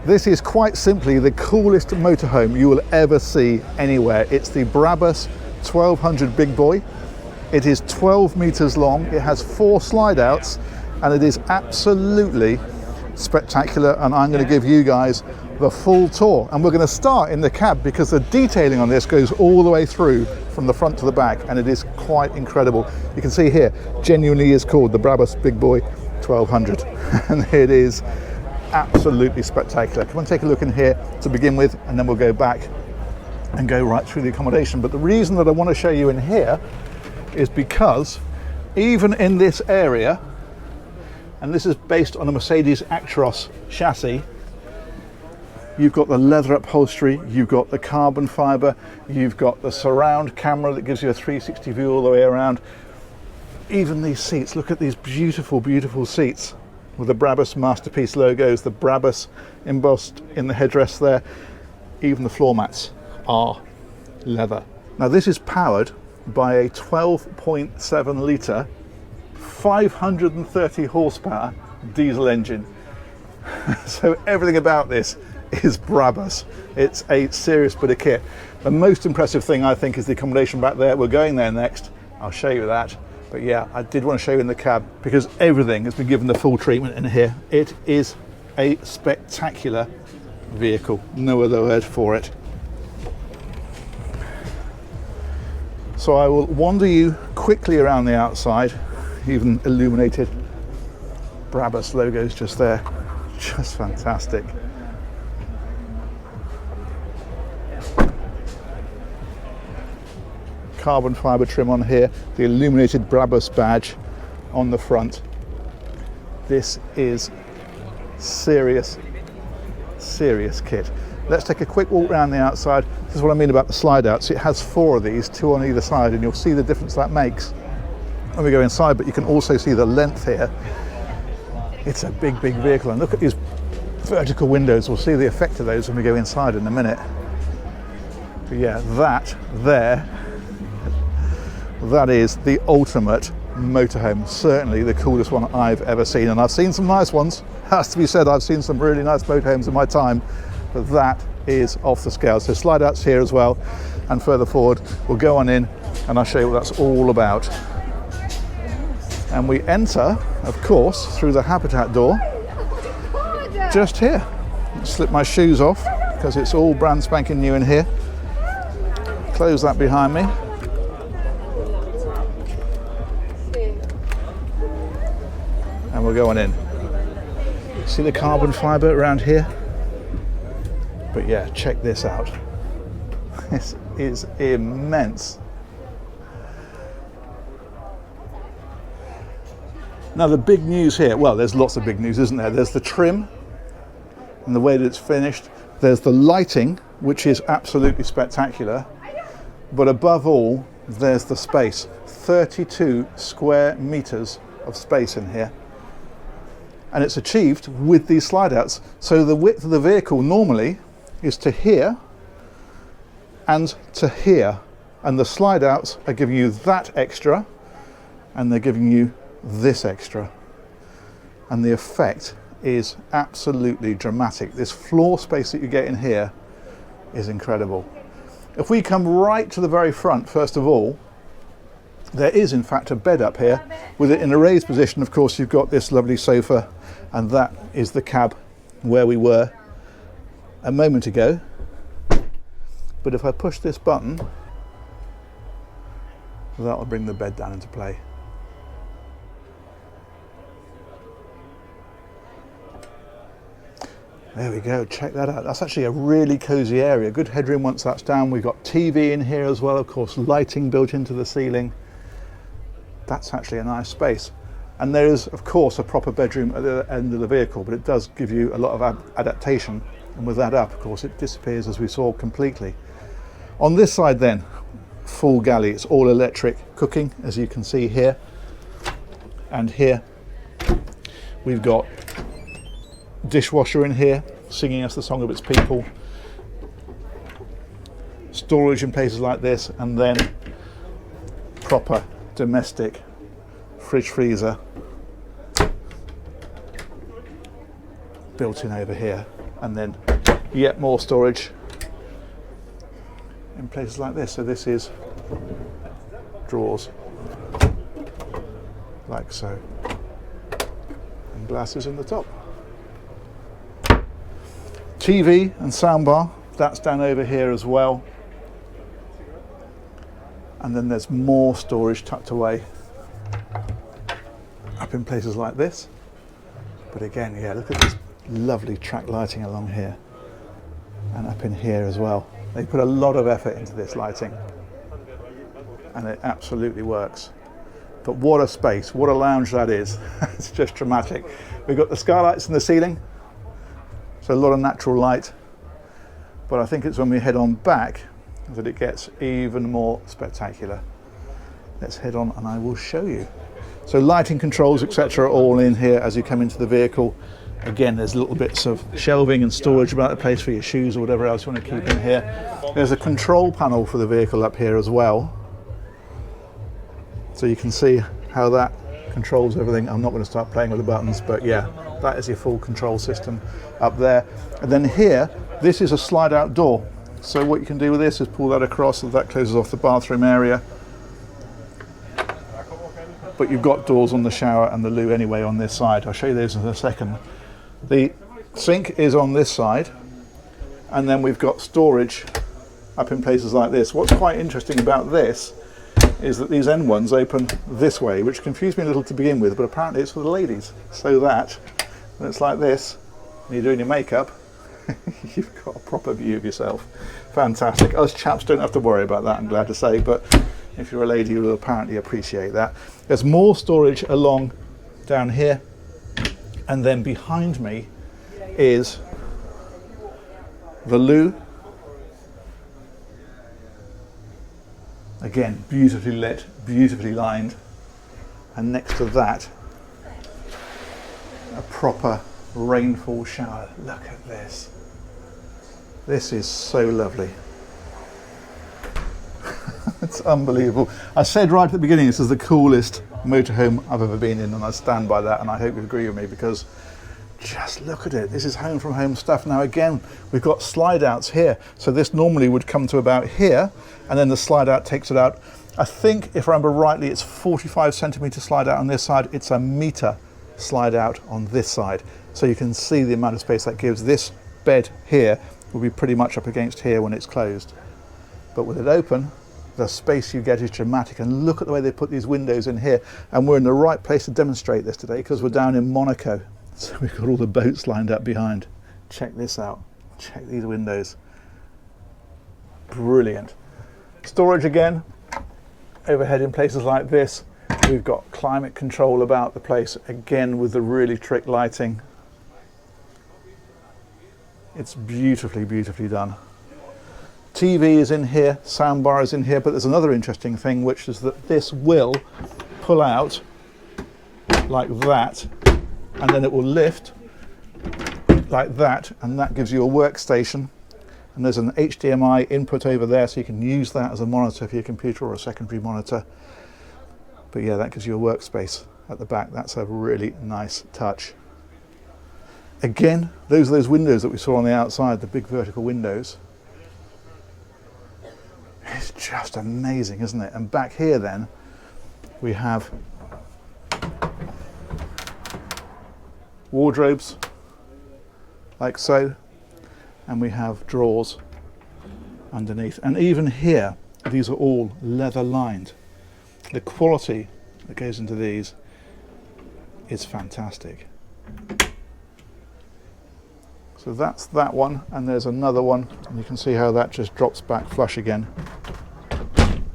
This is quite simply the coolest motorhome you will ever see anywhere. It's the Brabus 1200 Big Boy. It is 12 meters long, it has 4 slide outs, and it is absolutely spectacular, and I'm going to give you guys the full tour. And we're going to start in the cab because the detailing on this goes all the way through from the front to the back, and it is quite incredible. You can see here, genuinely is called the Brabus Big Boy 1200 and it is absolutely spectacular. Come and take a look in here to begin with, and then we'll go back and go right through the accommodation. But the reason that I want to show you in here is because even in this area, and this is based on a Mercedes Actros chassis, you've got the leather upholstery, you've got the carbon fibre, you've got the surround camera that gives you a 360 view all the way around. Even these seats, look at these beautiful, beautiful seats with the Brabus Masterpiece logos, the Brabus embossed in the headrest there. Even the floor mats are leather. Now this is powered by a 12.7 litre, 530 horsepower diesel engine. So everything about this is Brabus. It's a serious bit of kit. The most impressive thing I think is the accommodation back there. We're going there next. I'll show you that. But yeah, I did want to show you in the cab because everything has been given the full treatment in here. It is a spectacular vehicle. No other word for it. So I will wander you quickly around the outside, even illuminated Brabus logos just there. Just fantastic. Carbon fibre trim on here, the illuminated Brabus badge on the front. This is serious kit. Let's take a quick walk around the outside. This is what I mean about the slide outs. It has 4 of these, 2 on either side, and you'll see the difference that makes when we go inside, but you can also see the length here. It's a big vehicle, and look at these vertical windows. We'll see the effect of those when we go inside in a minute. But yeah, that is the ultimate motorhome. Certainly the coolest one I've ever seen, and I've seen some nice ones. Has to be said, I've seen some really nice motorhomes in my time, but that is off the scale. So slide outs here as well, and further forward we'll go on in and I'll show you what that's all about. And we enter, of course, through the Habitat door just here. Slip my shoes off because it's all brand spanking new in here. Close that behind me. And we'll go on in. See the carbon fibre around here? But yeah, check this out. This is immense. Now the big news here, well, there's lots of big news, isn't there? There's the trim and the way that it's finished. There's the lighting, which is absolutely spectacular. But above all, there's the space. 32 square meters of space in here. And it's achieved with these slide outs. So the width of the vehicle normally is to here and to here. And the slide outs are giving you that extra, and they're giving you this extra. And the effect is absolutely dramatic. This floor space that you get in here is incredible. If we come right to the very front, first of all, there is in fact a bed up here. With it in a raised position, of course, you've got this lovely sofa, and that is the cab where we were a moment ago. But if I push this button, that will bring the bed down into play. There we go, check that out. That's actually a really cozy area. Good headroom once that's down. We've got TV in here as well, of course, lighting built into the ceiling. That's actually a nice space. And there is, of course, a proper bedroom at the end of the vehicle, but it does give you a lot of adaptation. And with that up, of course, it disappears, as we saw, completely. On this side then, full galley. It's all electric cooking, as you can see here. And here we've got dishwasher in here, singing us the song of its people. Storage in places like this, and then proper domestic fridge freezer built in over here. and then yet more storage in places like this. So this is drawers, like so, and glasses in the top. TV and soundbar, that's down over here as well. And then there's more storage tucked away up in places like this. But again, yeah, look at this lovely track lighting along here and up in here as well. They put a lot of effort into this lighting and it absolutely works. But what a space, what a lounge that is. It's just dramatic. We've got the skylights in the ceiling, so a lot of natural light. But I think it's when we head on back that it gets even more spectacular. Let's head on and I will show you. So lighting controls, etc., are all in here as you come into the vehicle. Again, there's little bits of shelving and storage about the place for your shoes or whatever else you want to keep in here. There's a control panel for the vehicle up here as well. So you can see how that controls everything. I'm not going to start playing with the buttons, but yeah, that is your full control system up there. And then here, this is a slide out door. So what you can do with this is pull that across, so that closes off the bathroom area. But you've got doors on the shower and the loo anyway on this side. I'll show you those in a second. The sink is on this side, and then we've got storage up in places like this. What's quite interesting about this is that these end ones open this way, which confused me a little to begin with, but apparently it's for the ladies. So that when it's like this, and you're doing your makeup, you've got a proper view of yourself. Fantastic. Us chaps don't have to worry about that, I'm glad to say, but if you're a lady, you will apparently appreciate that. There's more storage along down here, and then behind me is the loo. Again, beautifully lit, beautifully lined, and next to that, a proper rainfall shower. Look at this. This is so lovely. It's unbelievable. I said right at the beginning this is the coolest motorhome I've ever been in, and I stand by that, and I hope you agree with me, because just look at it. This is home from home stuff. Now again, we've got slide outs here, so this normally would come to about here, and then the slide out takes it out. I think, if I remember rightly, it's 45 centimeter slide out on this side. It's a meter slide out on this side, so you can see the amount of space that gives. This bed here will be pretty much up against here when it's closed, but with it open, the space you get is dramatic. And look at the way they put these windows in here, and we're in the right place to demonstrate this today because we're down in Monaco, so we've got all the boats lined up behind. Check this out, check these windows, brilliant. Storage again overhead in places like this. We've got climate control about the place, again with the really trick lighting. It's beautifully, beautifully done. TV is in here, soundbar is in here, but there's another interesting thing, which is that this will pull out like that, and then it will lift like that, and that gives you a workstation. And there's an HDMI input over there, so you can use that as a monitor for your computer or a secondary monitor. But yeah, that gives you a workspace at the back. That's a really nice touch. Again, those are those windows that we saw on the outside, the big vertical windows. It's just amazing, isn't it? And back here then, we have wardrobes, like so, and we have drawers underneath. And even here, these are all leather lined. The quality that goes into these is fantastic. So that's that one, and there's another one, and you can see how that just drops back flush again,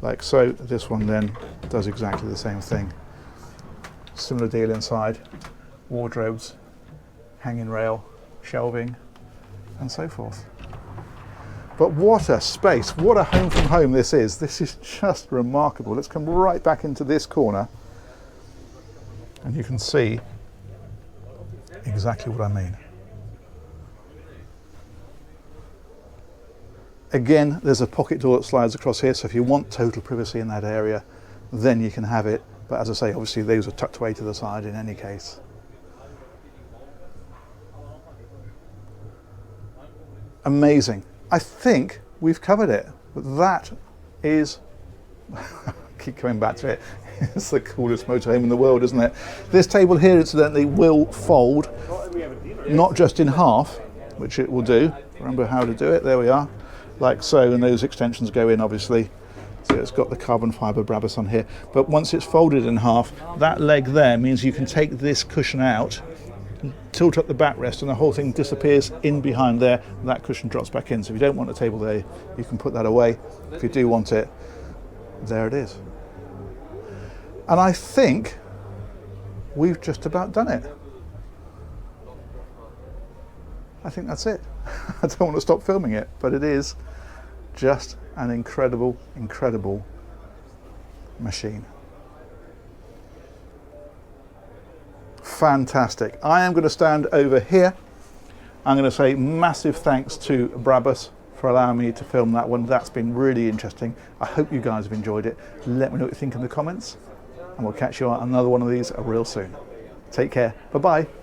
like so. This one then does exactly the same thing. Similar deal inside, wardrobes, hanging rail, shelving, and so forth. But what a space, what a home from home this is. This is just remarkable. Let's come right back into this corner, and you can see exactly what I mean. Again, there's a pocket door that slides across here, so if you want total privacy in that area, then you can have it. But as I say, obviously those are tucked away to the side in any case. amazing. I think we've covered it, but that is, I keep coming back to it, it's the coolest motorhome in the world, isn't it? This table here, incidentally, will fold, not just in half, which it will do. Remember how to do it, there we are, like so, and those extensions go in, obviously. So it's got the carbon fibre Brabus on here, but once it's folded in half, that leg there means you can take this cushion out, tilt up the backrest, and the whole thing disappears in behind there, and that cushion drops back in. So if you don't want a table there, you can put that away. If you do want it, there it is. And I think we've just about done it. I think that's it. I don't want to stop filming it, but it is just an incredible, incredible machine. Fantastic. I am going to stand over here. I'm going to say massive thanks to Brabus for allowing me to film that one. That's been really interesting. I hope you guys have enjoyed it. Let me know what you think in the comments, and we'll catch you on another one of these real soon. Take care. Bye-bye.